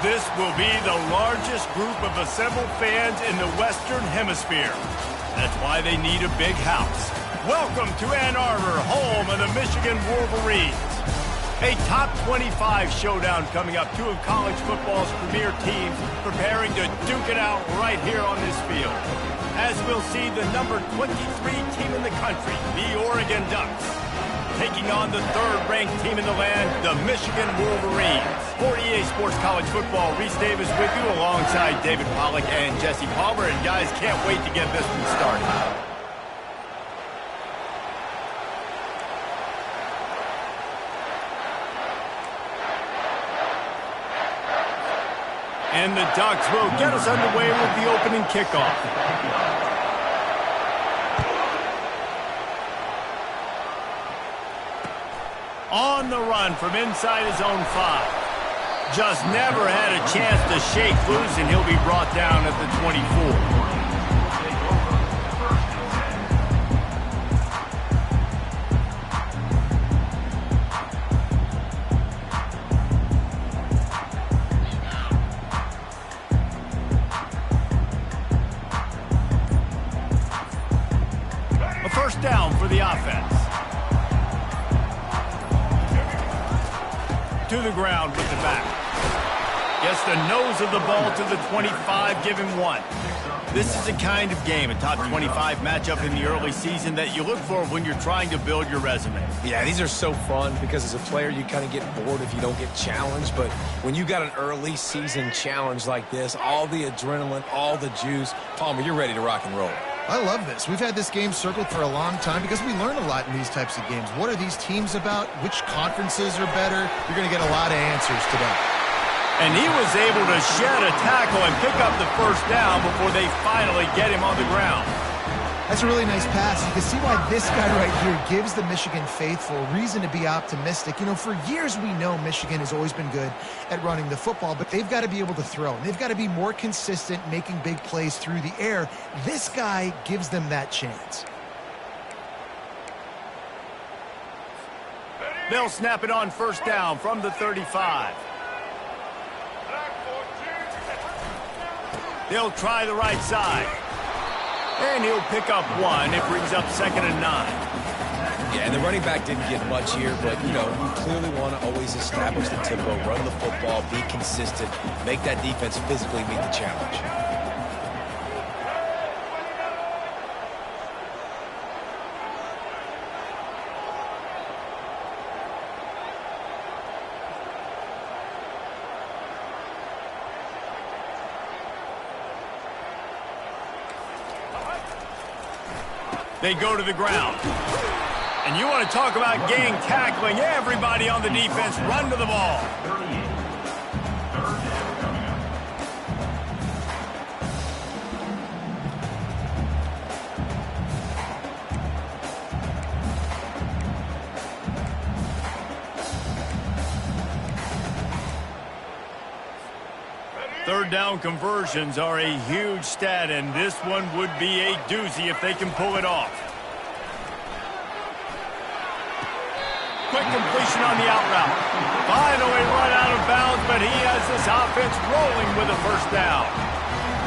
This will be the largest group of assembled fans in the Western Hemisphere. That's why they need a big house. Welcome to Ann Arbor, home of the Michigan Wolverines. A top 25 showdown coming up. Two of college football's premier teams preparing to duke it out right here on this field. As we'll see the number 23 team in the country, the Oregon Ducks, taking on the third-ranked team in the land, the Michigan Wolverines. For EA Sports College Football, Reese Davis with you alongside David Pollack and Jesse Palmer. And guys, can't wait to get this one started. And the Ducks will get us underway with the opening kickoff. On the run from inside his own 5. Just never had a chance to shake loose, and he'll be brought down at the 24. A first down for the offense. To the ground with the back. Gets the nose of the ball to the 25, give him 1. This is the kind of game, a top 25 matchup in the early season, that you look for when you're trying to build your resume. Yeah, these are so fun because as a player, you kind of get bored if you don't get challenged. But when you got an early season challenge like this, all the adrenaline, all the juice, Palmer, you're ready to rock and roll. I love this. We've had this game circled for a long time because we learn a lot in these types of games. What are these teams about? Which conferences are better? You're going to get a lot of answers today. And he was able to shed a tackle and pick up the first down before they finally get him on the ground. That's a really nice pass. You can see why this guy right here gives the Michigan faithful reason to be optimistic. You know, for years we know Michigan has always been good at running the football, but they've got to be able to throw. And they've got to be more consistent making big plays through the air. This guy gives them that chance. They'll snap it on first down from the 35. They'll try the right side. And he'll pick up 1. It brings up 2nd and 9. Yeah, and the running back didn't get much here, but, you know, you clearly want to always establish the tempo, run the football, be consistent, make that defense physically meet the challenge. They go to the ground. And you want to talk about gang tackling. Everybody on the defense run to the ball. Third down conversions are a huge stat, and this one would be a doozy if they can pull it off. Quick completion on the out route. Finally run out of bounds, but he has this offense rolling with a first down.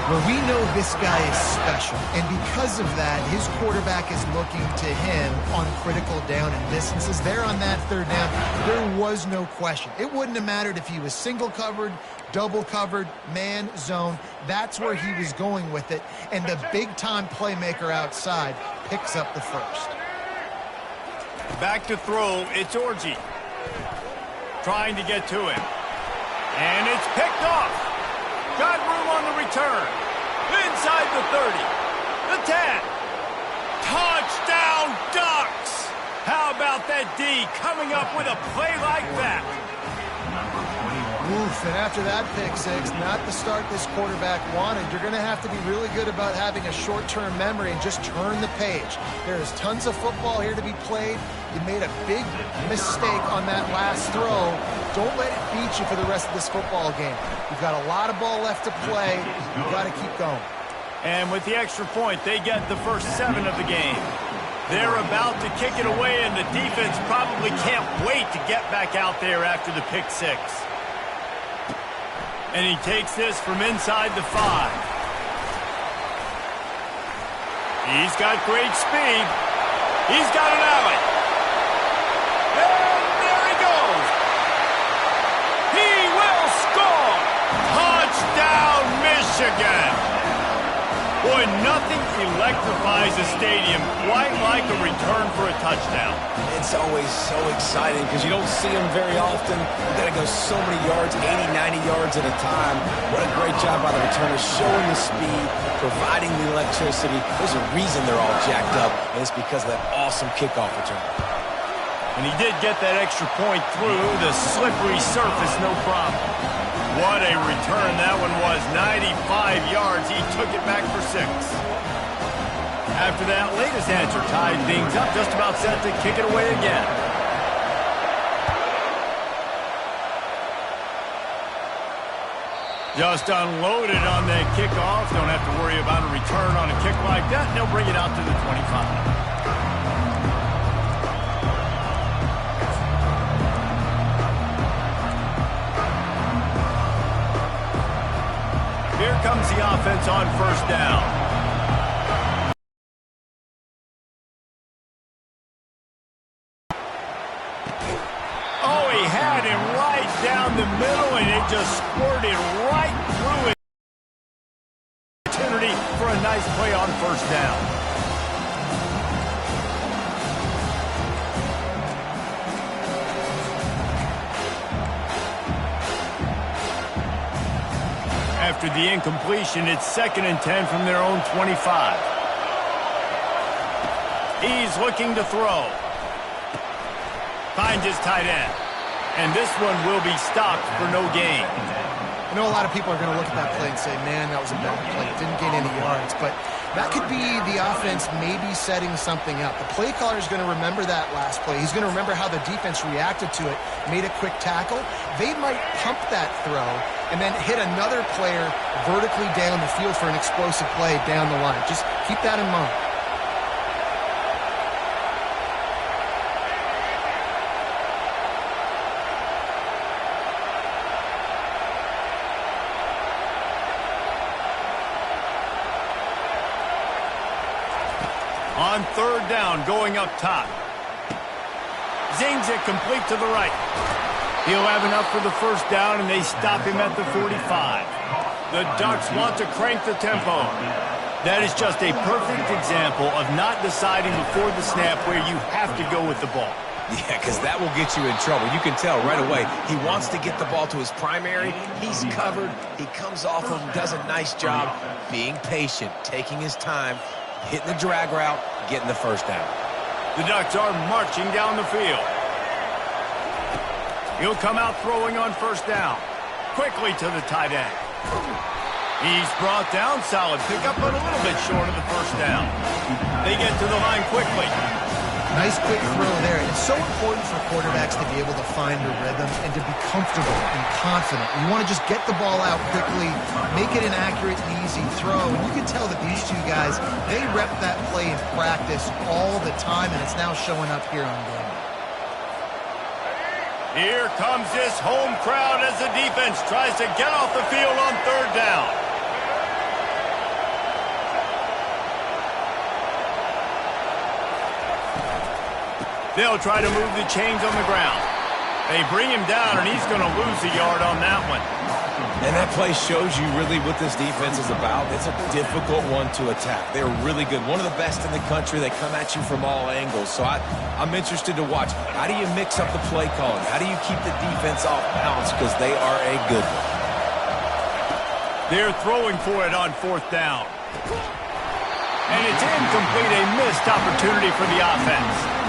Well, we know this guy is special, and because of that, his quarterback is looking to him on critical down and distances. There on that third down, there was no question. It wouldn't have mattered if he was single covered, double covered, man, zone. That's where he was going with it, and the big-time playmaker outside picks up the first. Back to throw, it's Orji. Trying to get to him. And it's picked off. Got room on the return. Inside the 30. The 10. Touchdown, Ducks! How about that D coming up with a play like that? Oof, and after that pick six, not the start this quarterback wanted. You're going to have to be really good about having a short-term memory and just turn the page. There is tons of football here to be played. You made a big mistake on that last throw. Don't let it beat you for the rest of this football game. You've got a lot of ball left to play. You've got to keep going. And with the extra point, they get the first 7 of the game. They're about to kick it away, and the defense probably can't wait to get back out there after the pick six. And he takes this from inside the 5. He's got great speed. He's got an alley. And there he goes. He will score. Touchdown, Michigan. Boy, nothing electrifies a stadium quite like a return for a touchdown. It's always so exciting because you don't see them very often. You got to go so many yards, 80, 90 yards at a time. What a great job by the returner, showing the speed, providing the electricity. There's a reason they're all jacked up, and it's because of that awesome kickoff return. And he did get that extra point through the slippery surface, no problem. What a return that one was. 95 yards. He took it back for 6. After that latest answer tied things up, just about set to kick it away again. Just unloaded on that kickoff. Don't have to worry about a return on a kick like that. They'll bring it out to the 25. Here comes the offense on first down. Oh, he had him right down the middle, and it just squirted right through it. Opportunity for a nice play on first down. After the incompletion, it's 2nd and 10 from their own 25. He's looking to throw. Finds his tight end. And this one will be stopped for no gain. I know a lot of people are going to look at that play and say, man, that was a bad play. It didn't gain any yards. But that could be the offense maybe setting something up. The play caller is going to remember that last play. He's going to remember how the defense reacted to it, made a quick tackle. They might pump that throw and then hit another player vertically down the field for an explosive play down the line. Just keep that in mind. On third down, going up top. Zings it complete to the right. He'll have enough for the first down, and they stop him at the 45. The Ducks want to crank the tempo. That is just a perfect example of not deciding before the snap where you have to go with the ball. Yeah, because that will get you in trouble. You can tell right away. He wants to get the ball to his primary. He's covered. He comes off him, does a nice job being patient, taking his time, hitting the drag route, getting the first down. The Ducks are marching down the field. He'll come out throwing on first down. Quickly to the tight end. He's brought down. Solid pickup, but a little bit short of the first down. They get to the line quickly. Nice quick throw there. And it's so important for quarterbacks to be able to find a rhythm and to be comfortable and confident. You want to just get the ball out quickly, make it an accurate and easy throw. And you can tell that these two guys, they rep that play in practice all the time, and it's now showing up here on game. Here comes this home crowd as the defense tries to get off the field on third down. They'll try to move the chains on the ground. They bring him down, and he's going to lose a yard on that one. And that play shows you really what this defense is about. It's a difficult one to attack. They're really good. One of the best in the country. They come at you from all angles. So I'm interested to watch. How do you mix up the play calling? How do you keep the defense off balance? Because they are a good one. They're throwing for it on fourth down. And it's incomplete, a missed opportunity for the offense.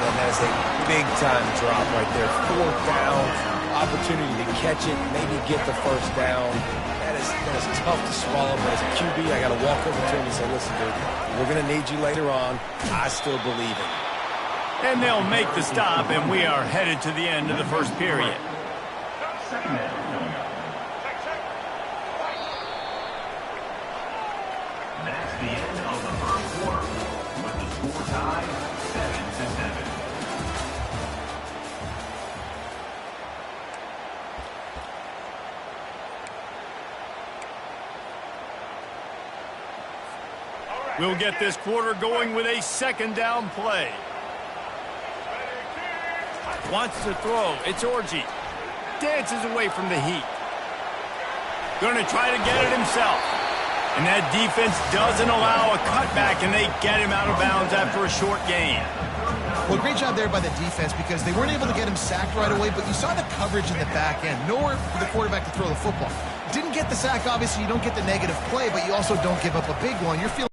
And that is a big-time drop right there. Fourth down, opportunity to catch it, maybe get the first down. That is tough to swallow, but as a QB, I got to walk over to him and say, listen, dude, we're going to need you later on. I still believe it. And they'll make the stop, and we are headed to the end of the first period. That's the end of the first quarter, with the score tied 7-7. We'll get this quarter going with a second down play. Wants to throw. It's Orji. Dances away from the heat. Going to try to get it himself. And that defense doesn't allow a cutback, and they get him out of bounds after a short gain. Well, great job there by the defense because they weren't able to get him sacked right away, but you saw the coverage in the back end. Nowhere for the quarterback to throw the football. Didn't get the sack, obviously. You don't get the negative play, but you also don't give up a big one. You're feeling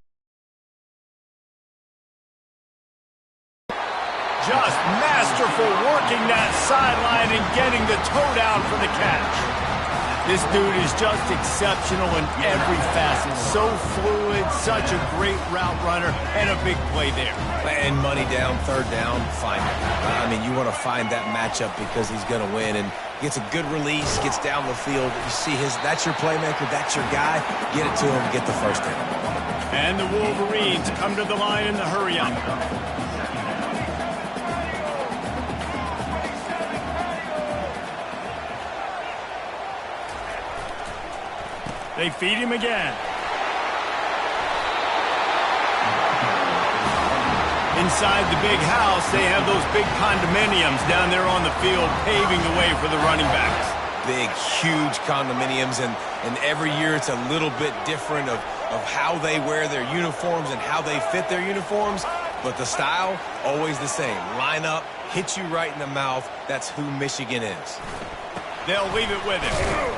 just masterful working that sideline and getting the toe down for the catch. This dude is just exceptional in every facet. So fluid, such a great route runner, and a big play there. And money down, third down, find it. I mean, you want to find that matchup because he's going to win, and gets a good release, gets down the field. You see that's your playmaker, that's your guy. Get it to him, get the first down. And the Wolverines come to the line in the hurry-up. They feed him again. Inside the big house, they have those big condominiums down there on the field paving the way for the running backs. Big, huge condominiums, and every year it's a little bit different of how they wear their uniforms and how they fit their uniforms, but the style, always the same. Line up, hit you right in the mouth. That's who Michigan is. They'll leave it with him.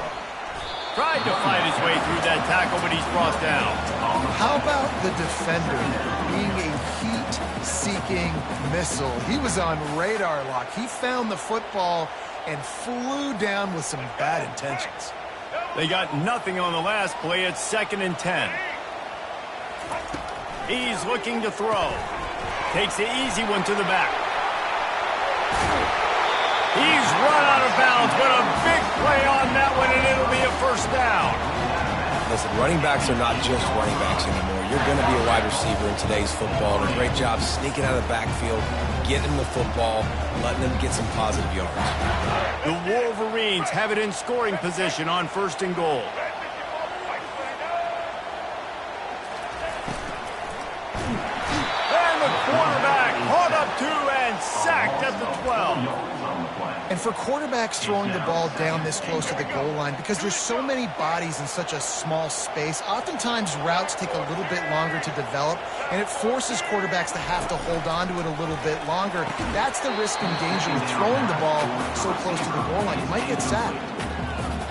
Tried to fight his way through that tackle, but he's brought down. How about the defender being a heat-seeking missile? He was on radar lock. He found the football and flew down with some bad intentions. They got nothing on the last play. It's 2nd and 10. He's looking to throw. Takes the easy one to the back. He's run out of bounds, but a big play on that one, and it'll be a first down. Listen, running backs are not just running backs anymore. You're going to be a wide receiver in today's football, and a great job sneaking out of the backfield, getting the football, letting them get some positive yards. The Wolverines have it in scoring position on 1st and goal. And the quarterback caught up to and sacked at the 12. And for quarterbacks throwing the ball down this close to the goal line, because there's so many bodies in such a small space, oftentimes routes take a little bit longer to develop, and it forces quarterbacks to have to hold on to it a little bit longer. That's the risk and danger with throwing the ball so close to the goal line. You might get sacked.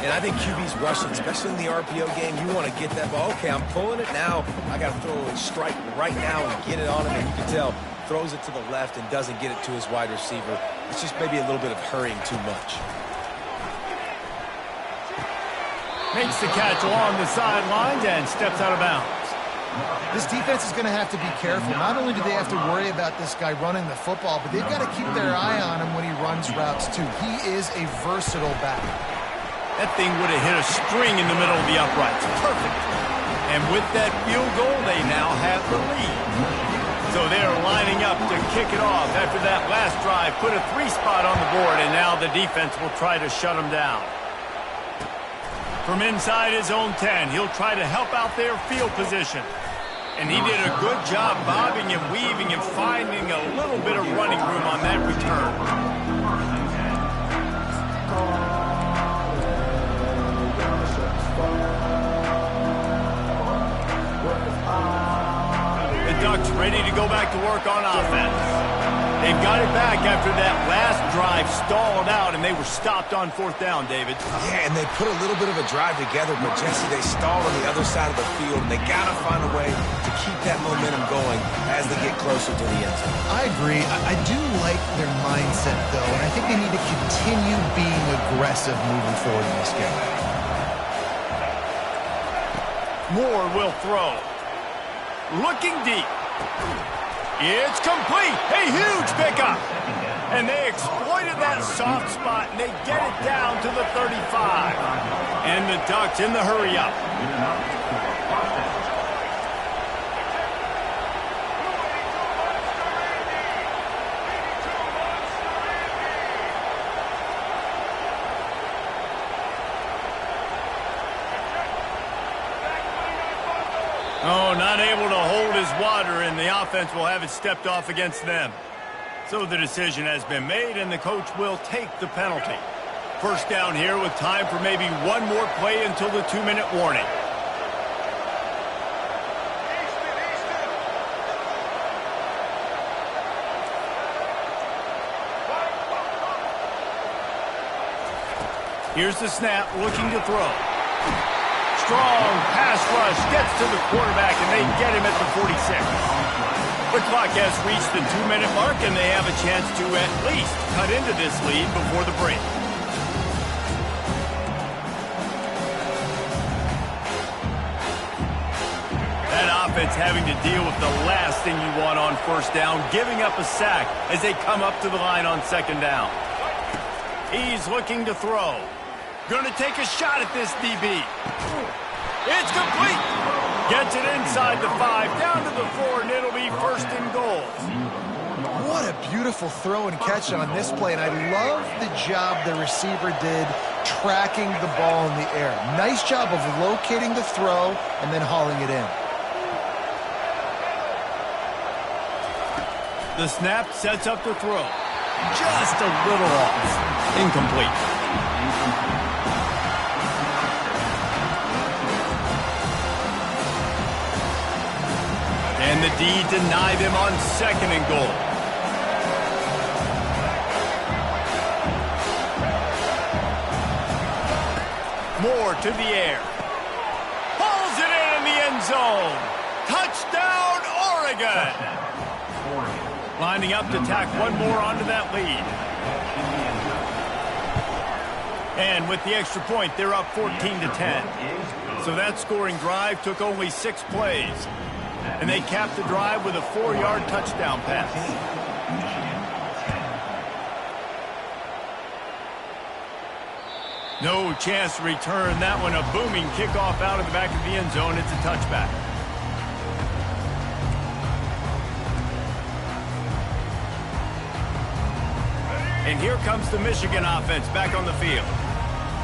And I think QB's rushing, especially in the RPO game. You want to get that ball. Okay, I'm pulling it now. I got to throw a strike right now and get it on him, and you can tell throws it to the left and doesn't get it to his wide receiver. It's just maybe a little bit of hurrying too much. Makes the catch along the sidelines and steps out of bounds. This defense is going to have to be careful. Not only do they have to worry about this guy running the football, but they've got to keep their eye on him when he runs routes too. He is a versatile back. That thing would have hit a string in the middle of the uprights. Perfect. And with that field goal, they now have the lead. So they're lining up to kick it off after that last drive. Put a 3-spot on the board, and now the defense will try to shut them down. From inside his own 10, he'll try to help out their field position. And he did a good job bobbing and weaving and finding a little bit of running room on that return. Ducks ready to go back to work on offense. They've got it back after that last drive stalled out, and they were stopped on 4th down, David. Yeah, and they put a little bit of a drive together, but Jesse, they stalled on the other side of the field, and they got to find a way to keep that momentum going as they get closer to the end zone. I agree. I do like their mindset, though, and I think they need to continue being aggressive moving forward in this game. Moore will throw. Looking deep. It's complete. A huge pickup. And they exploited that soft spot, and they get it down to the 35. And the Ducks in the hurry-up. Oh, not able to hold his water, and the offense will have it stepped off against them. So the decision has been made, and the coach will take the penalty. First down here with time for maybe one more play until the 2-minute warning. Here's the snap, looking to throw. Strong pass rush, gets to the quarterback, and they get him at the 46. The clock has reached the 2-minute mark, and they have a chance to at least cut into this lead before the break. That offense having to deal with the last thing you want on first down, giving up a sack as they come up to the line on second down. He's looking to throw. Going to take a shot at this DB. It's complete. Gets it inside the 5, down to the 4, and it'll be first and goal. What a beautiful throw and catch on this play, and I love the job the receiver did tracking the ball in the air. Nice job of locating the throw and then hauling it in. The snap sets up the throw. Just a little off. Incomplete. And the D denied him on second and goal. Moore to the air. Pulls it in the end zone. Touchdown, Oregon. Lining up to tack one more onto that lead. And with the extra point, they're up 14-10. So that scoring drive took only 6 plays. And they capped the drive with a 4-yard touchdown pass. No chance to return that one. A booming kickoff out of the back of the end zone. It's a touchback. And here comes the Michigan offense back on the field.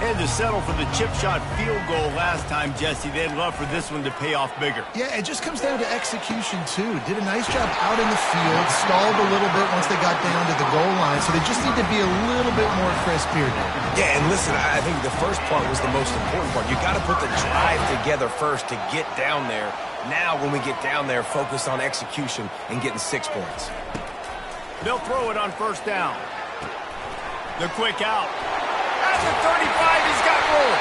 Had to settle for the chip shot field goal last time, Jesse. They'd love for this one to pay off bigger. Yeah, it just comes down to execution, too. Did a nice job out in the field, stalled a little bit once they got down to the goal line, so they just need to be a little bit more crisp here now. Yeah, and listen, I think the first part was the most important part. You got to put the drive together first to get down there. Now, when we get down there, focus on execution and getting 6 points. They'll throw it on first down. The quick out. At the 35, he's got room.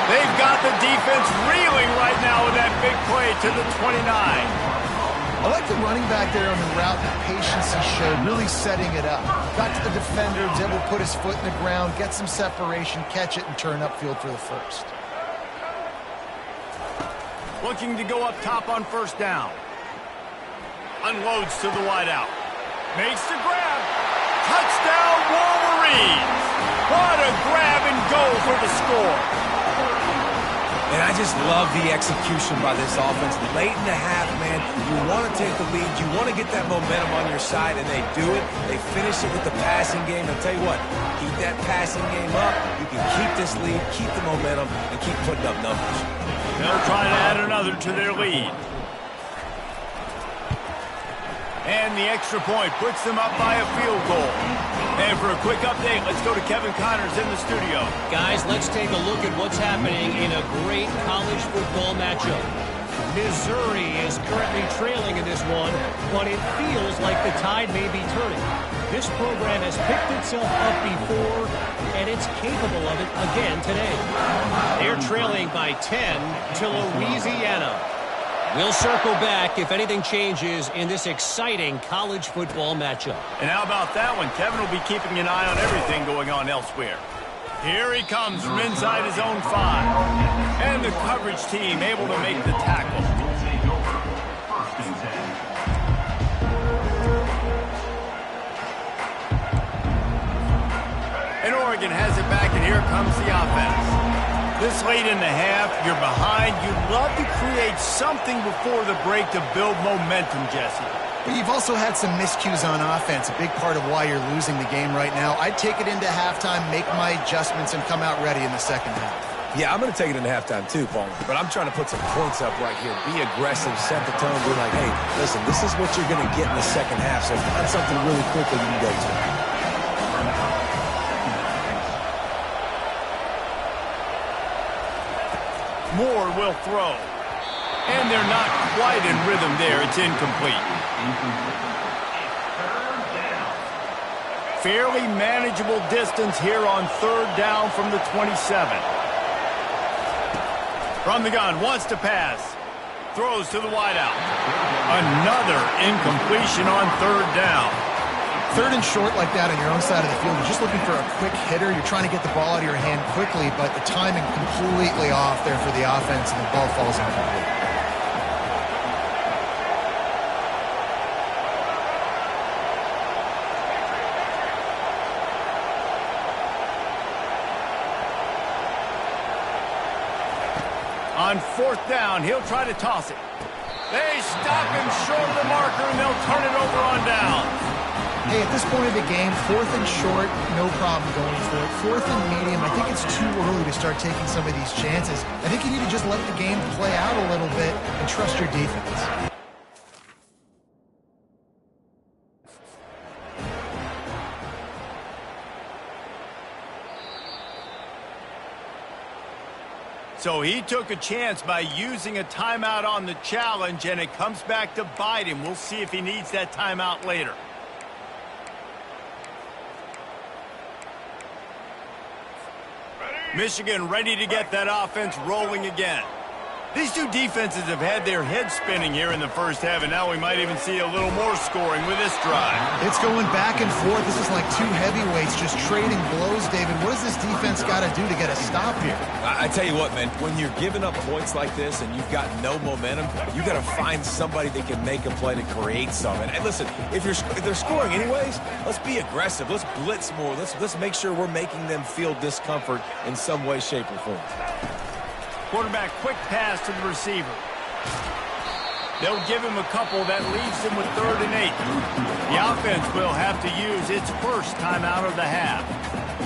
They've got the defense reeling right now with that big play to the 29. I like the running back there on the route, the patience he showed, really setting it up. Got to the defender, was able to put his foot in the ground, get some separation, catch it, and turn upfield for the first. Looking to go up top on first down. Unloads to the wideout. Makes the grab. Touchdown, Wolverines! What a grab and go for the score. And I just love the execution by this offense. Late in the half, man, you want to take the lead. You want to get that momentum on your side, and they do it. They finish it with the passing game. I'll tell you what, keep that passing game up. You can keep this lead, keep the momentum, and keep putting up numbers. They'll try to add another to their lead. And the extra point puts them up by a field goal. And for a quick update, let's go to Kevin Connors in the studio. Guys, let's take a look at what's happening in a great college football matchup. Missouri is currently trailing in this one, but it feels like the tide may be turning. This program has picked itself up before, and it's capable of it again today. They're trailing by 10 to Louisiana. We'll circle back if anything changes in this exciting college football matchup. And how about that one? Kevin will be keeping an eye on everything going on elsewhere. Here he comes from inside his own 5. And the coverage team able to make the tackle. And Oregon has it back, and here comes the offense. This late in the half, you're behind. You'd love to create something before the break to build momentum, Jesse. But you've also had some miscues on offense, a big part of why you're losing the game right now. I'd take it into halftime, make my adjustments, and come out ready in the second half. Yeah, I'm going to take it into halftime too, Paul. But I'm trying to put some points up right here. Be aggressive, set the tone, be like, hey, listen, this is what you're going to get in the second half. So find something really quickly you can go to. Moore will throw. And they're not quite in rhythm there. It's incomplete. Fairly manageable distance here on third down from the 27. From the gun, wants to pass. Throws to the wideout. Another incompletion on third down. Third and short like that on your own side of the field, you're just looking for a quick hitter. You're trying to get the ball out of your hand quickly, but the timing completely off there for the offense, and the ball falls incomplete. On fourth down, he'll try to toss it. They stop him short of the marker, and they'll turn it over on down. Hey, at this point of the game, fourth and short, no problem going for it. Fourth and medium, I think it's too early to start taking some of these chances. I think you need to just let the game play out a little bit and trust your defense. So he took a chance by using a timeout on the challenge, and it comes back to bite him. We'll see if he needs that timeout later. Michigan ready to get that offense rolling again. These two defenses have had their heads spinning here in the first half, and now we might even see a little more scoring with this drive. It's going back and forth. This is like two heavyweights just trading blows, David. What does this defense got to do to get a stop here? I tell you what, man, when you're giving up points like this and you've got no momentum, you got to find somebody that can make a play to create something. And listen, if they're scoring anyways, let's be aggressive. Let's blitz more. Let's make sure we're making them feel discomfort in some way, shape, or form. Quarterback, quick pass to the receiver. They'll give him a couple that leaves him with 3rd and 8. The offense will have to use its first timeout of the half.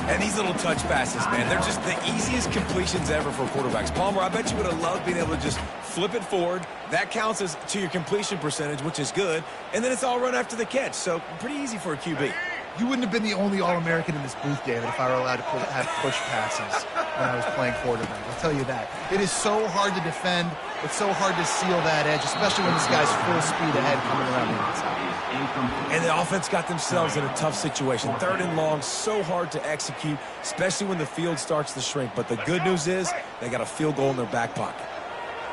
And these little touch passes, man, they're just the easiest completions ever for quarterbacks. Palmer, I bet you would have loved being able to just flip it forward. That counts as to your completion percentage, which is good. And then it's all run after the catch. So pretty easy for a QB. You wouldn't have been the only All-American in this booth, David, if I were allowed to have push passes when I was playing quarterback. I'll tell you that. It is so hard to defend. It's so hard to seal that edge, especially when this guy's full speed ahead coming around the inside. And the offense got themselves in a tough situation. 3rd and long, so hard to execute, especially when the field starts to shrink. But the good news is they got a field goal in their back pocket.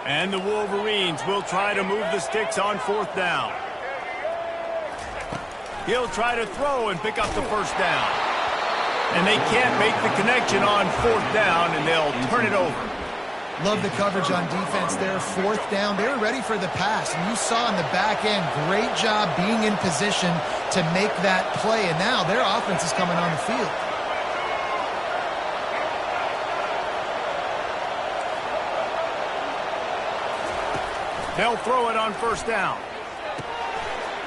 And the Wolverines will try to move the sticks on 4th down. He'll try to throw and pick up the first down. And they can't make the connection on 4th down, and they'll turn it over. Love the coverage on defense there. 4th down, they were ready for the pass. And you saw in the back end, great job being in position to make that play. And now their offense is coming on the field. They'll throw it on 1st down.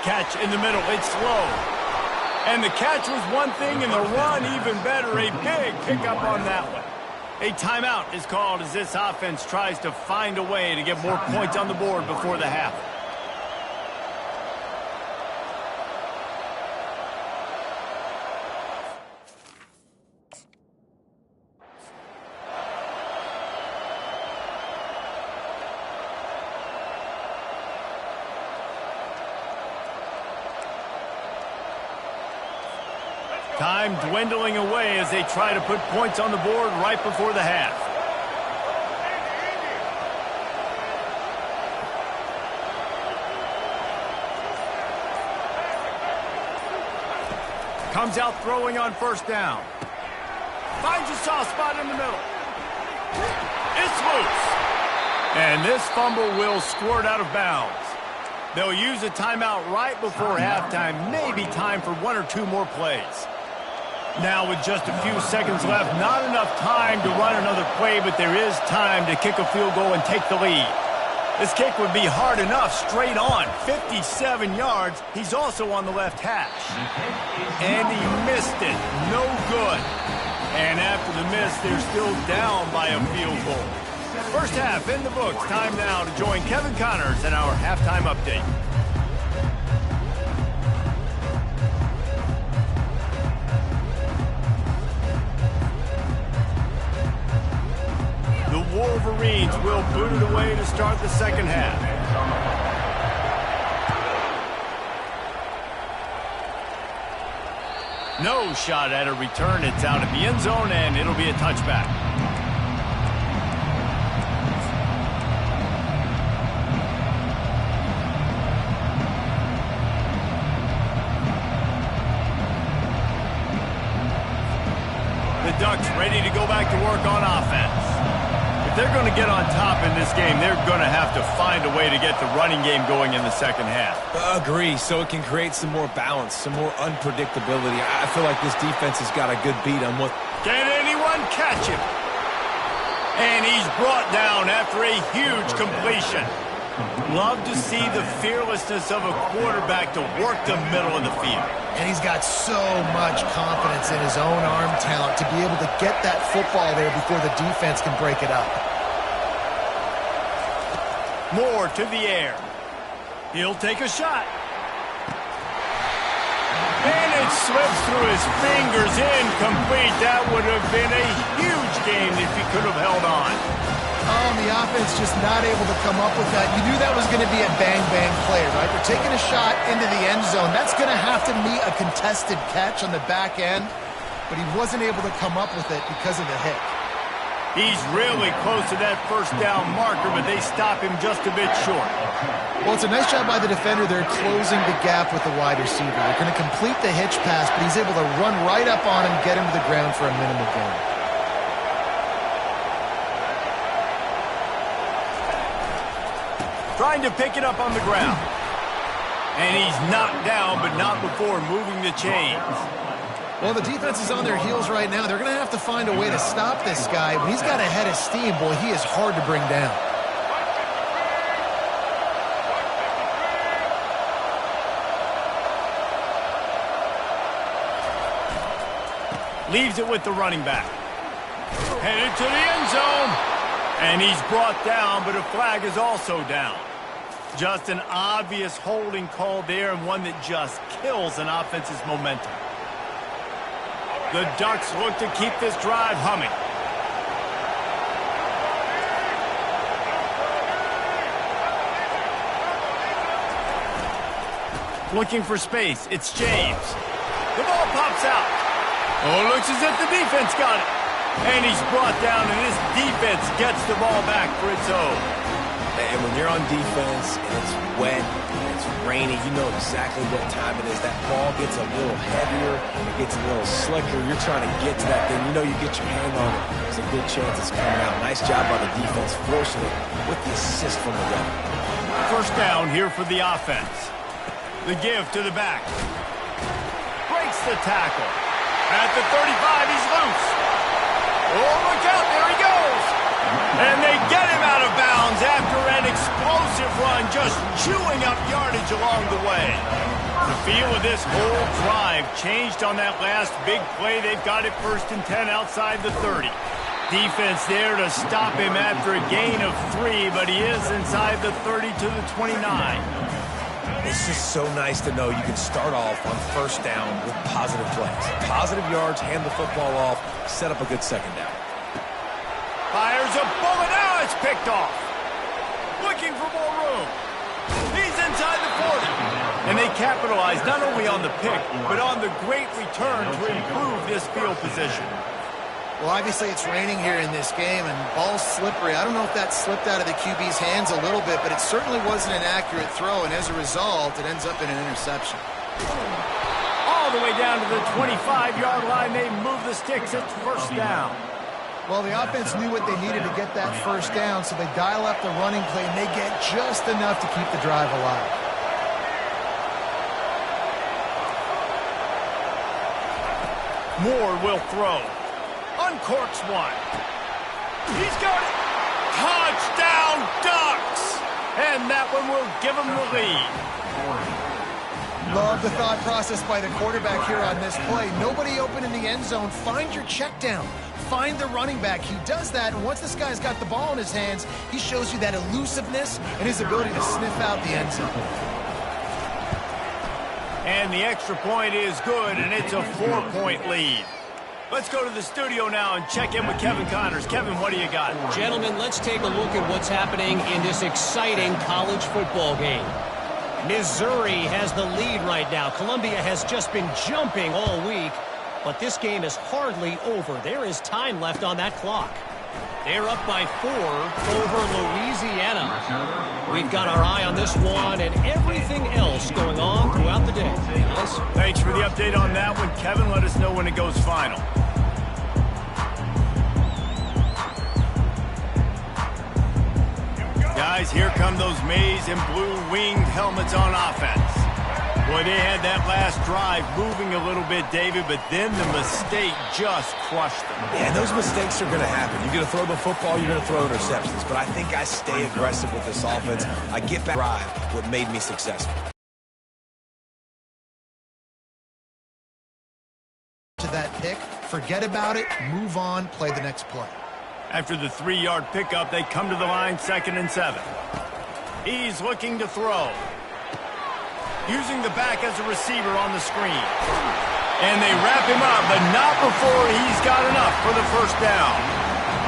Catch in the middle. It's slow. And the catch was one thing, and the run even better. A big pickup on that one. A timeout is called as this offense tries to find a way to get more points on the board before the half. Time dwindling away as they try to put points on the board right before the half. Comes out throwing on 1st down. Finds a soft spot in the middle. It's loose. And this fumble will squirt out of bounds. They'll use a timeout right before halftime. Maybe time for 1 or 2 more plays. Now with just a few seconds left, not enough time to run another play, but there is time to kick a field goal and take the lead. This kick would be hard enough, straight on, 57 yards. He's also on the left hash. And he missed it, no good. And after the miss, they're still down by a field goal. First half in the books. Time now to join Kevin Connors in our halftime update. The Wolverines will boot it away to start the second half. No shot at a return. It's out of the end zone, and it'll be a touchback. The Ducks ready to go back to work on offense. If they're going to get on top in this game, they're going to have to find a way to get the running game going in the second half. Agree, so it can create some more balance, some more unpredictability. I feel like this defense has got a good beat on what... Can anyone catch him? And he's brought down after a huge completion. Love to see the fearlessness of a quarterback to work the middle of the field. And he's got so much confidence in his own arm talent to be able to get that football there before the defense can break it up. Moore to the air. He'll take a shot. And it slips through his fingers, incomplete. That would have been a huge game if he could have held on. Oh, and the offense just not able to come up with that. You knew that was going to be a bang-bang play, right? They're taking a shot into the end zone. That's going to have to meet a contested catch on the back end, but he wasn't able to come up with it because of the hit. He's really close to that first down marker, but they stop him just a bit short. Well, it's a nice job by the defender. They're closing the gap with the wide receiver. They're going to complete the hitch pass, but he's able to run right up on him, get him to the ground for a minimal gain. Trying to pick it up on the ground. And he's knocked down, but not before moving the chains. Well, the defense is on their heels right now. They're going to have to find a way to stop this guy. When he's got a head of steam, boy, he is hard to bring down. Leaves it with the running back. Headed to the end zone. And he's brought down, but a flag is also down. Just an obvious holding call there, and one that just kills an offense's momentum. The Ducks look to keep this drive humming. Looking for space. It's James. The ball pops out. Oh, looks as if the defense got it. And he's brought down, and this defense gets the ball back for its own. And when you're on defense and it's wet and it's rainy, you know exactly what time it is. That ball gets a little heavier, it gets a little slicker. You're trying to get to that thing. You know you get your hand on it. There's a good chance it's coming out. Nice job by the defense forcing it with the assist from the ref. First down here for the offense. The give to the back. Breaks the tackle. At the 35, he's loose. Oh, look out, there he goes. And they get him out of bounds after an explosive run, just chewing up yardage along the way. The feel of this whole drive changed on that last big play. They've got it 1st and 10 outside the 30. Defense there to stop him after a gain of 3, but he is inside the 30 to the 29. It's just so nice to know you can start off on first down with positive plays. Positive yards, hand the football off, set up a good second down. Fires a bullet. Now it's picked off. Looking for more room. He's inside the 40. And they capitalize not only on the pick, but on the great return to improve this field position. Well, obviously it's raining here in this game, and ball's slippery. I don't know if that slipped out of the QB's hands a little bit, but it certainly wasn't an accurate throw, and as a result, it ends up in an interception. All the way down to the 25-yard line, they move the sticks. It's first down. Well, the offense knew what they needed to get that first down, so they dial up the running play, and they get just enough to keep the drive alive. Moore will throw. Uncorks one. He's got it. Touchdown, Ducks! And that one will give them the lead. Love the thought process by the quarterback here on this play. Nobody open in the end zone. Find your check down. Find the running back. He does that, and once this guy's got the ball in his hands, he shows you that elusiveness and his ability to sniff out the end zone. And the extra point is good, and it's a 4-point lead. Let's go to the studio now and check in with Kevin Connors. Kevin, what do you got? Gentlemen, let's take a look at what's happening in this exciting college football game. Missouri has the lead right now. Columbia has just been jumping all week, but this game is hardly over. There is time left on that clock. They're up by 4 over Louisiana. We've got our eye on this one and everything else going on throughout the day. Yes? Thanks for the update on that one, Kevin. Let us know when it goes final. Guys, here come those maize and blue winged helmets on offense. Boy, they had that last drive moving a little bit, David, but then the mistake just crushed them. Yeah, and those mistakes are going to happen. You're going to throw the football, you're going to throw interceptions. But I think I stay aggressive with this offense. I get back drive, what made me successful. To that pick, forget about it, move on, play the next play. After the 3-yard pickup, they come to the line 2nd and 7. He's looking to throw. Using the back as a receiver on the screen. And they wrap him up, but not before he's got enough for the first down.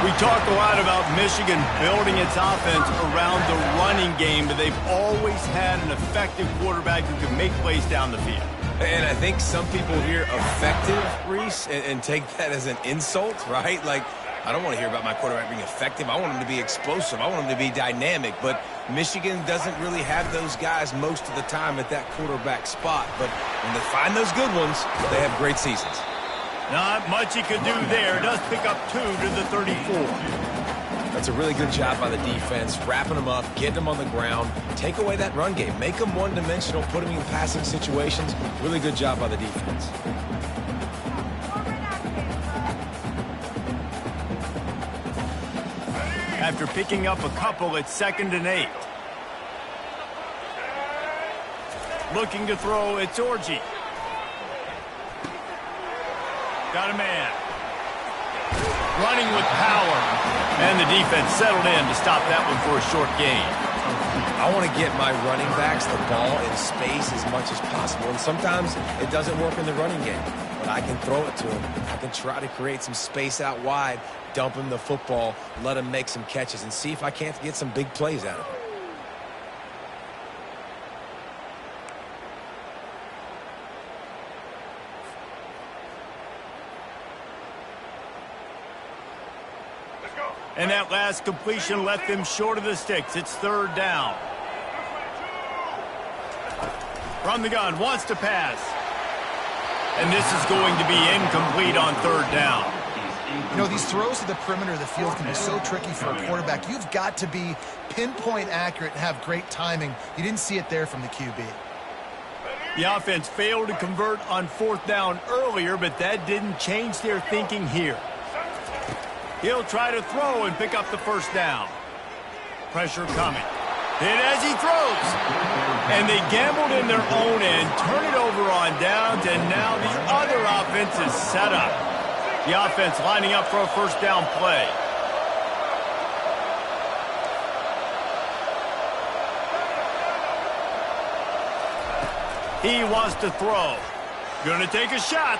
We talk a lot about Michigan building its offense around the running game, but they've always had an effective quarterback who can make plays down the field. And I think some people hear effective, Reese, and take that as an insult, right? Like, I don't want to hear about my quarterback being effective. I want him to be explosive. I want him to be dynamic. But Michigan doesn't really have those guys most of the time at that quarterback spot. But when they find those good ones, they have great seasons. Not much he could do there. Does pick up 2 to the 34. That's a really good job by the defense, wrapping them up, getting them on the ground, take away that run game, make them one-dimensional, put them in passing situations. Really good job by the defense. After picking up a couple, it's 2nd and 8. Looking to throw, it's Orji. Got a man. Running with power. And the defense settled in to stop that one for a short gain. I want to get my running backs the ball in space as much as possible. And sometimes it doesn't work in the running game. But I can throw it to him. I can try to create some space out wide, dump him the football, let him make some catches, and see if I can't get some big plays out of him. And that last completion left them short of the sticks. It's 3rd down. From the gun, wants to pass. And this is going to be incomplete on 3rd down. You know, these throws to the perimeter of the field can be so tricky for a quarterback. You've got to be pinpoint accurate and have great timing. You didn't see it there from the QB. The offense failed to convert on 4th down earlier, but that didn't change their thinking here. He'll try to throw and pick up the 1st down. Pressure coming. Hit as he throws. And they gambled in their own end, turn it over on downs, and now the other offense is set up. The offense lining up for a 1st down play. He wants to throw. Gonna take a shot.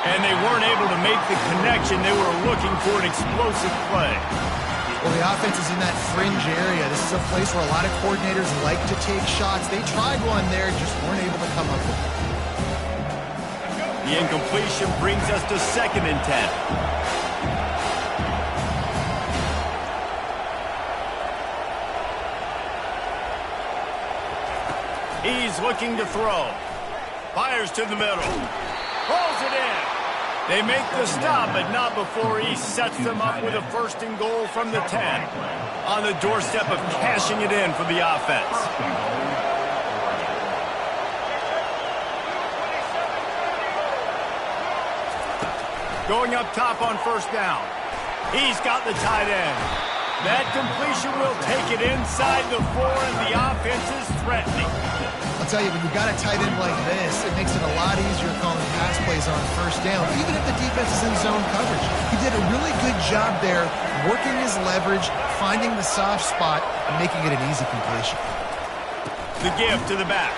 And they weren't able to make the connection. They were looking for an explosive play. Well, the offense is in that fringe area. This is a place where a lot of coordinators like to take shots. They tried one there, just weren't able to come up with it. The incompletion brings us to 2nd and 10. He's looking to throw. Fires to the middle. Rolls it in. They make the stop, but not before he sets them up with a 1st and goal from the 10. On the doorstep of cashing it in for the offense. Going up top on 1st down. He's got the tight end. That completion will take it inside the 4, and the offense is threatening. I'll tell you, when you've got a tight end like this, it makes it a lot easier calling pass plays on first down, even if the defense is in zone coverage. He did a really good job there, working his leverage, finding the soft spot, and making it an easy completion. The give to the back.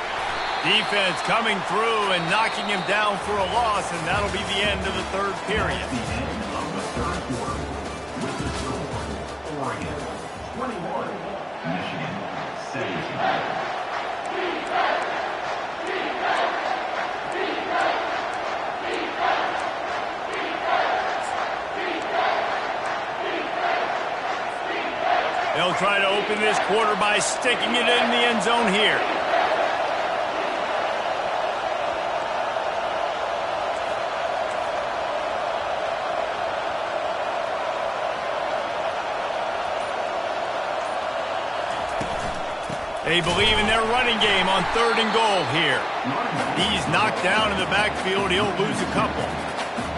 Defense coming through and knocking him down for a loss, and that'll be the end of the third period. The end of the third quarter with the score, Oregon 21, Michigan 17. They'll try to open this quarter by sticking it in the end zone here. They believe in their running game on 3rd and goal here. He's knocked down in the backfield. He'll lose a couple.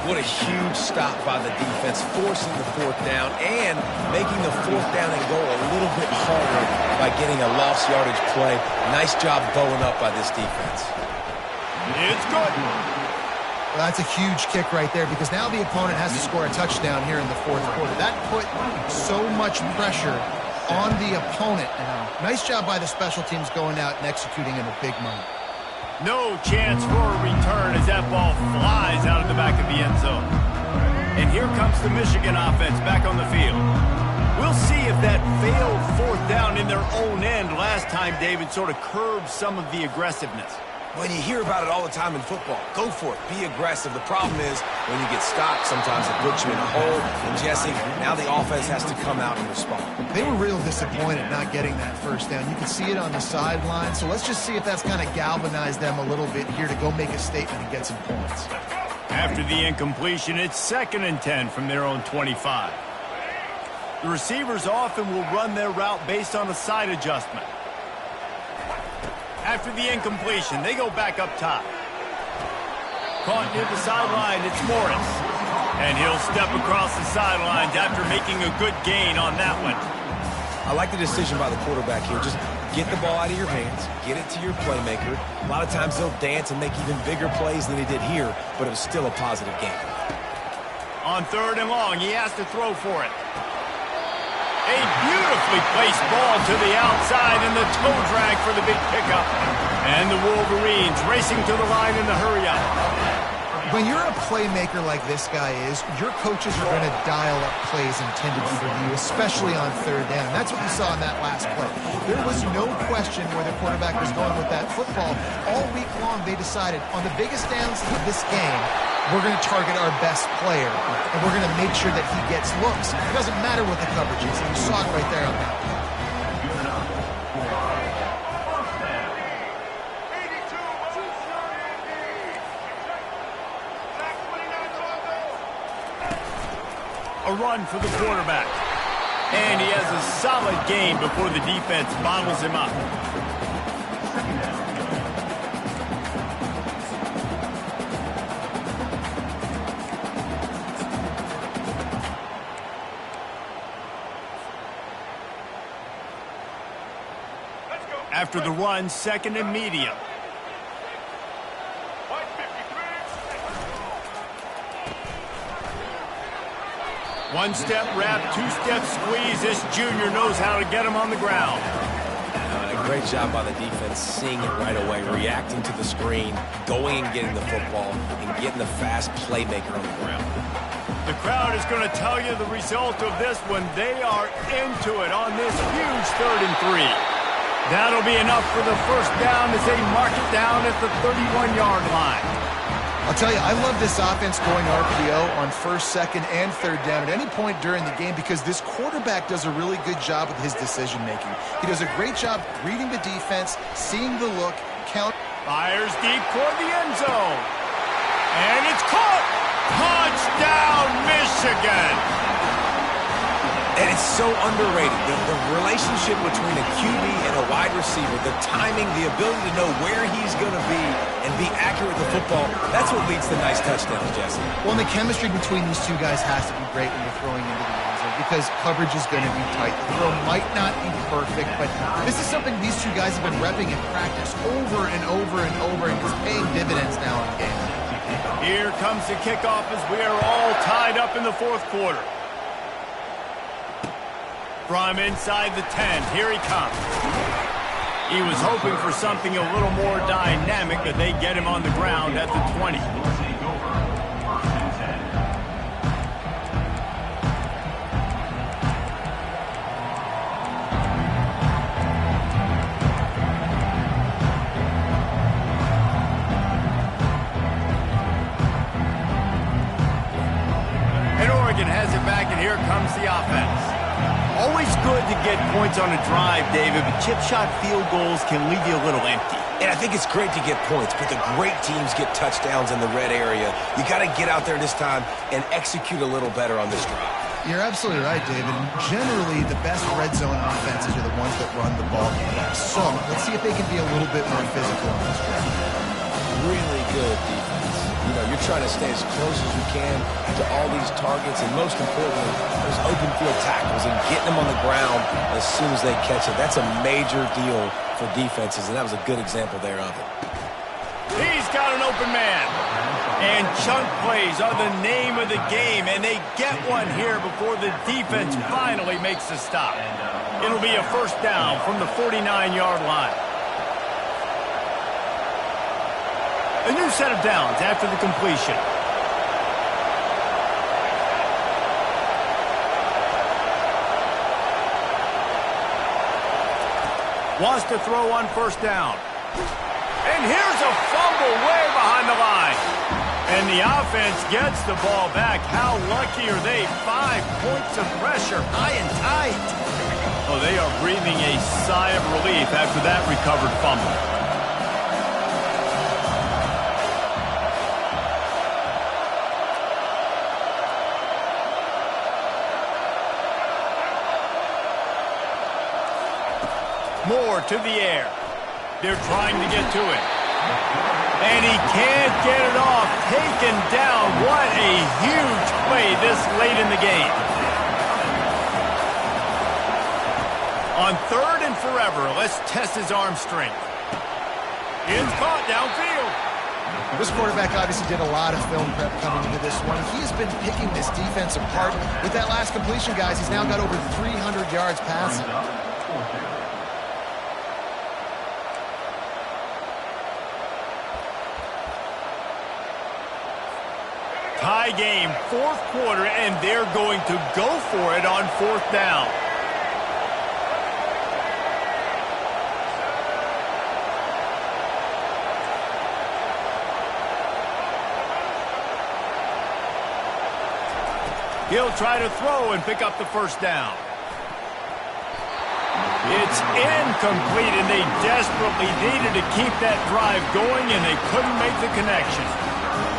What a huge stop by the defense, forcing the 4th down and making the 4th down and goal a little bit harder by getting a lost yardage play. Nice job bowing up by this defense. It's good. Well, that's a huge kick right there because now the opponent has to score a touchdown here in the 4th quarter. That put so much pressure on the opponent. Nice job by the special teams going out and executing in a big moment. No chance for a return as that ball flies out of the back of the end zone. And here comes the Michigan offense back on the field. We'll see if that failed 4th down in their own end last time, David, sort of curbed some of the aggressiveness. When you hear about it all the time in football, go for it. Be aggressive. The problem is when you get stopped, sometimes it puts you in a hole. And, Jesse, now the offense has to come out and respond. They were real disappointed not getting that 1st down. You can see it on the sideline. So let's just see if that's kind of galvanized them a little bit here to go make a statement and get some points. After the incompletion, it's 2nd and 10 from their own 25. The receivers often will run their route based on a side adjustment. After the incompletion, they go back up top. Caught near the sideline, it's Morris. And he'll step across the sidelines after making a good gain on that one. I like the decision by the quarterback here. Just get the ball out of your hands, get it to your playmaker. A lot of times they'll dance and make even bigger plays than he did here, but it was still a positive game. On 3rd and long, he has to throw for it. A beautifully placed ball to the outside and the toe drag for the big pickup. And the Wolverines racing to the line in the hurry-up. When you're a playmaker like this guy is, your coaches are going to dial up plays intended for you, especially on 3rd down. That's what you saw in that last play. There was no question where the quarterback was going with that football. All week long, they decided on the biggest downs of this game, we're going to target our best player, and we're going to make sure that he gets looks. It doesn't matter what the coverage is. You saw it right there on that one. A run for the quarterback. And he has a solid game before the defense bottles him up. After the run, 2nd and medium. One-step wrap, two-step squeeze. This junior knows how to get him on the ground. A great job by the defense, seeing it right away, reacting to the screen, going and getting the football, and getting the fast playmaker on the ground. The crowd is going to tell you the result of this when they are into it on this huge 3rd and 3. That'll be enough for the 1st down as they mark it down at the 31-yard line. I'll tell you, I love this offense going RPO on 1st, 2nd, and 3rd down at any point during the game because this quarterback does a really good job with his decision-making. He does a great job reading the defense, seeing the look, count. Fires deep toward the end zone. And it's caught. Touchdown, Michigan. And it's so underrated. The relationship between a QB and a wide receiver, the timing, the ability to know where he's going to be and be accurate with the football, that's what leads to nice touchdowns, Jesse. Well, and the chemistry between these two guys has to be great when you're throwing into the end zone because coverage is going to be tight. The throw might not be perfect, but this is something these two guys have been repping in practice over and over and over, and it's paying dividends now in game. Here comes the kickoff as we are all tied up in the fourth quarter. From inside the 10, here he comes. He was hoping for something a little more dynamic, but they get him on the ground at the 20. And Oregon has it back, and here comes the offense. Always good to get points on a drive, David, but chip shot field goals can leave you a little empty. And I think it's great to get points, but the great teams get touchdowns in the red area. You got to get out there this time and execute a little better on this drive. You're absolutely right, David. And generally, the best red zone offenses are the ones that run the ball the best. So let's see if they can be a little bit more physical on this drive. Really good defense. You know, you're trying to stay as close as you can to all these targets, and most importantly, those open field tackles and getting them on the ground as soon as they catch it. That's a major deal for defenses, and that was a good example there of it. He's got an open man. And chunk plays are the name of the game, and they get one here before the defense finally makes the stop. It'll be a first down from the 49-yard line. A new set of downs after the completion. Wants to throw on first down. And here's a fumble way behind the line. And the offense gets the ball back. How lucky are they? 5 points of pressure, high and tight. Oh, they are breathing a sigh of relief after that recovered fumble. Moore to the air. They're trying to get to it. And he can't get it off. Taken down. What a huge play this late in the game. On third and forever, let's test his arm strength. It's caught downfield. This quarterback obviously did a lot of film prep coming into this one. He has been picking this defense apart. With that last completion, guys, he's now got over 300 yards passing. Tie game, fourth quarter, and they're going to go for it on fourth down. He'll try to throw and pick up the first down. It's incomplete, and they desperately needed to keep that drive going, and they couldn't make the connection.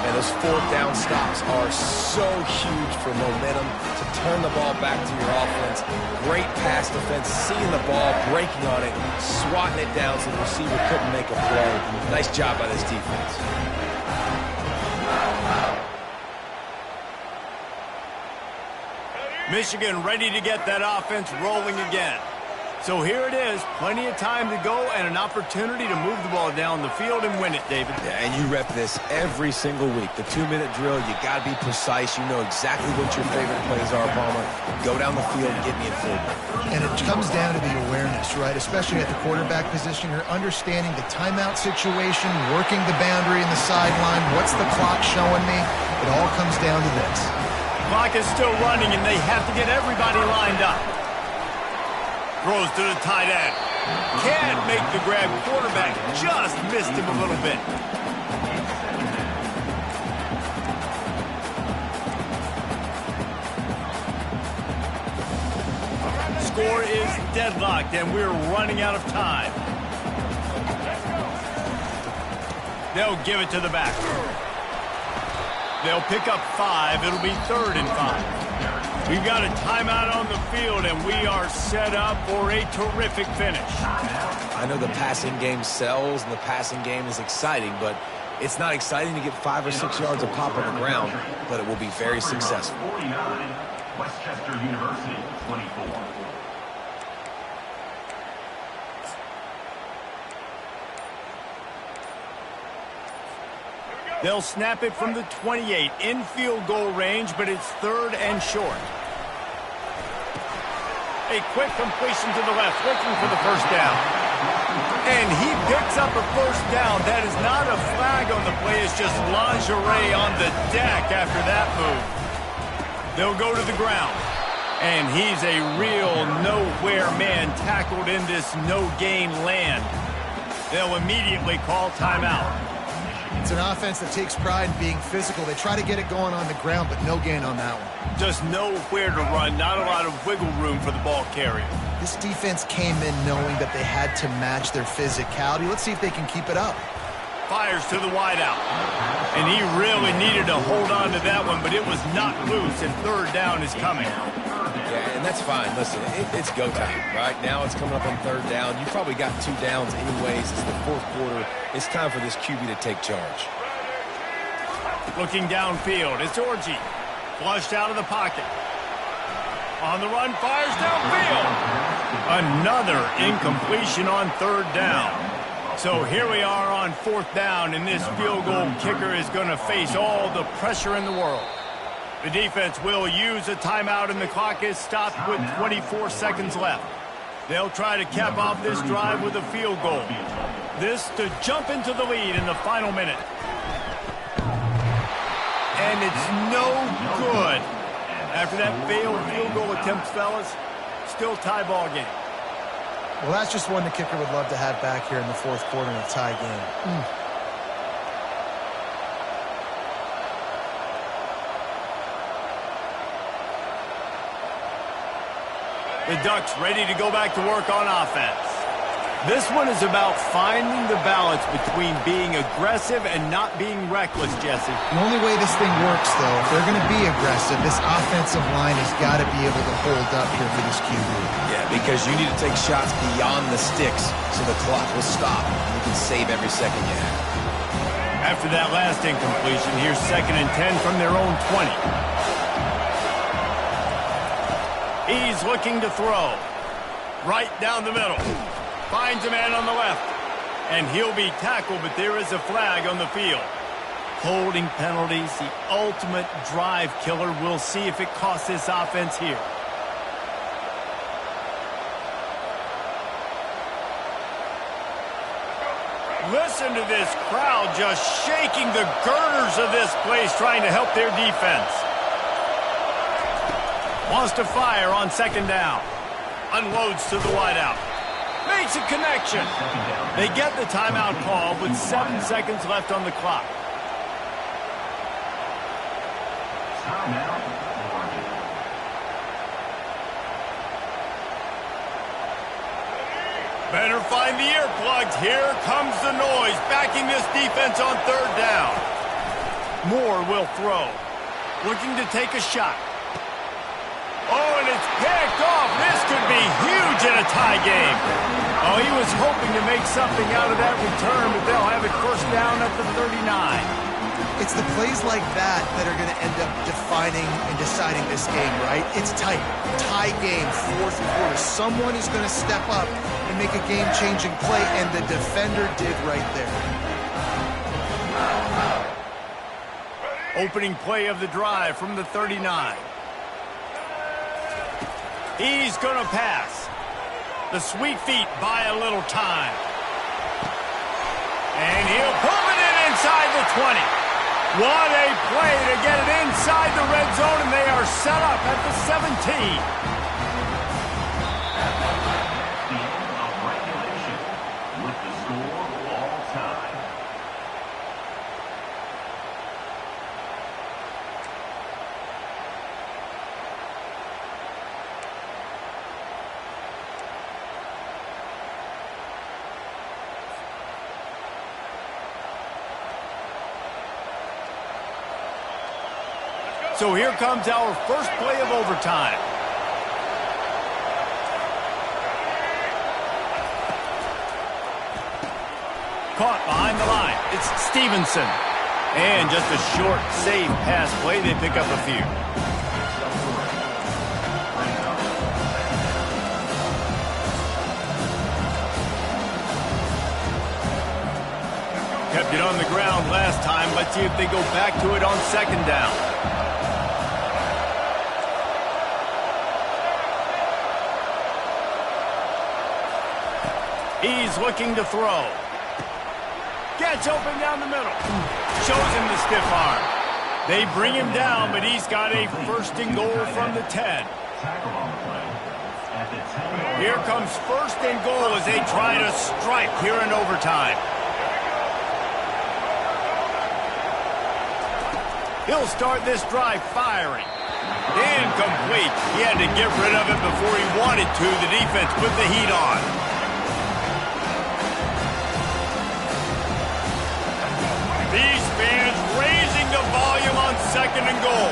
And those fourth down stops are so huge for momentum to turn the ball back to your offense. Great pass defense, seeing the ball, breaking on it, swatting it down so the receiver couldn't make a play. Nice job by this defense. Michigan ready to get that offense rolling again. So here it is, plenty of time to go and an opportunity to move the ball down the field and win it, David. Yeah, and you rep this every single week. The 2-minute drill, you got to be precise. You know exactly what your favorite plays are, Palmer. Go down the field, get me in field. And it comes down to the awareness, right? Especially at the quarterback position. You're understanding the timeout situation, working the boundary and the sideline. What's the clock showing me? It all comes down to this. Clock is still running, and they have to get everybody lined up. Throws to the tight end. Can't make the grab. Quarterback just missed him a little bit. Score is deadlocked, and we're running out of time. They'll give it to the back. They'll pick up 5. It'll be 3rd and 5. We've got a timeout on the field, and we are set up for a terrific finish. I know the passing game sells, and the passing game is exciting, but it's not exciting to get 5 or 6 yards of pop on the ground, but it will be very successful. Westchester University, 24. They'll snap it from the 28 in field goal range, but it's 3rd and short. A quick completion to the left, looking for the first down. And he picks up a first down. That is not a flag on the play. It's just lingerie on the deck after that move. They'll go to the ground. And he's a real nowhere man tackled in this no-gain land. They'll immediately call timeout. It's an offense that takes pride in being physical. They try to get it going on the ground, but no gain on that one. Just nowhere to run, not a lot of wiggle room for the ball carrier. This defense came in knowing that they had to match their physicality. Let's see if they can keep it up. Fires to the wideout. And he really needed to hold on to that one, but it was not loose, and 3rd down is coming. Yeah, and that's fine. Listen, it's go time, right? Now it's coming up on 3rd down. You probably got 2 downs anyways. It's the 4th quarter. It's time for this QB to take charge. Looking downfield, it's Orji. Flushed out of the pocket. On the run, fires downfield. Another incompletion on 3rd down. So here we are on 4th down, and this field goal kicker is going to face all the pressure in the world. The defense will use a timeout, and the clock is stopped with 24 seconds left. They'll try to cap off this drive with a field goal. This to jump into the lead in the final minute. And it's no good. After that failed field goal attempt, fellas, still tie ball game. Well, that's just one the kicker would love to have back here in the 4th quarter in a tie game. The Ducks ready to go back to work on offense. This one is about finding the balance between being aggressive and not being reckless, Jesse. The only way this thing works, though, if they're going to be aggressive, this offensive line has got to be able to hold up here for this QB. Yeah, because you need to take shots beyond the sticks so the clock will stop and you can save every second you have. After that last incompletion, here's 2nd and 10 from their own 20. He's looking to throw. Right down the middle. Finds a man on the left. And he'll be tackled, but there is a flag on the field. Holding penalties, the ultimate drive killer. We'll see if it costs this offense here. Listen to this crowd just shaking the girders of this place, trying to help their defense. Wants to fire on 2nd down. Unloads to the wideout. Makes a connection. They get the timeout call with 7 seconds left on the clock. Better find the earplugs. Here comes the noise, backing this defense on 3rd down. Moore will throw. Looking to take a shot. Oh, and it's picked off. This could be huge in a tie game. Oh, he was hoping to make something out of that return, but they'll have it 1st down at the 39. It's the plays like that that are going to end up defining and deciding this game, right? It's tight. Tie game, 4th quarter. Someone is going to step up and make a game-changing play, and the defender did right there. Opening play of the drive from the 39. He's going to pass. The sweet feet buy a little time. And he'll pull it in inside the 20. What a play to get it inside the red zone, and they are set up at the 17. The end of regulation with the score all time. So here comes our first play of overtime. Caught behind the line. It's Stevenson. And just a short, safe pass play. They pick up a few. Get on the ground last time. Let's see if they go back to it on second down. He's looking to throw. Gets open down the middle. Shows him the stiff arm. They bring him down, but he's got a first and goal from the 10. Here comes first and goal as they try to strike here in overtime. He'll start this drive firing. Incomplete. He had to get rid of it before he wanted to. The defense put the heat on. These fans raising the volume on second and goal.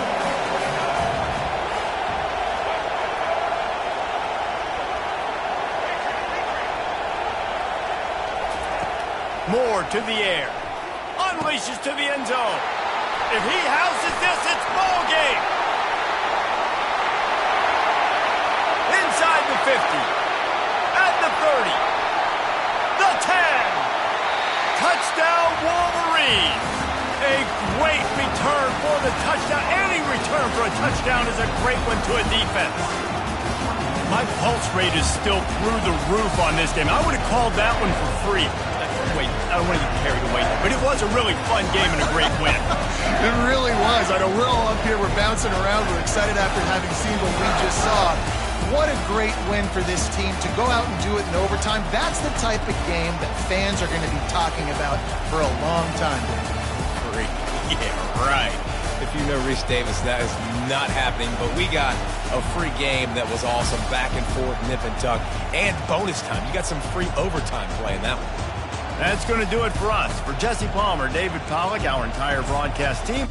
Moore to the air. Unleashes to the end zone. If he houses this, it's ball game. Inside the 50. At the 30. The 10. Touchdown, Wolverines. A great return for the touchdown. Any return for a touchdown is a great one to a defense. My pulse rate is still through the roof on this game. I would have called that one for free. Wait, I don't want to get carried away, but it was a really fun game and a great win. It really was. I know we're all up here, we're bouncing around, we're excited after having seen what we just saw. What a great win for this team to go out and do it in overtime. That's the type of game that fans are going to be talking about for a long time. Yeah, right. If you know Reese Davis, that is not happening, but we got a free game that was awesome. Back and forth, nip and tuck, and bonus time. You got some free overtime play in that one. That's going to do it for us. For Jesse Palmer, David Pollack, our entire broadcast team.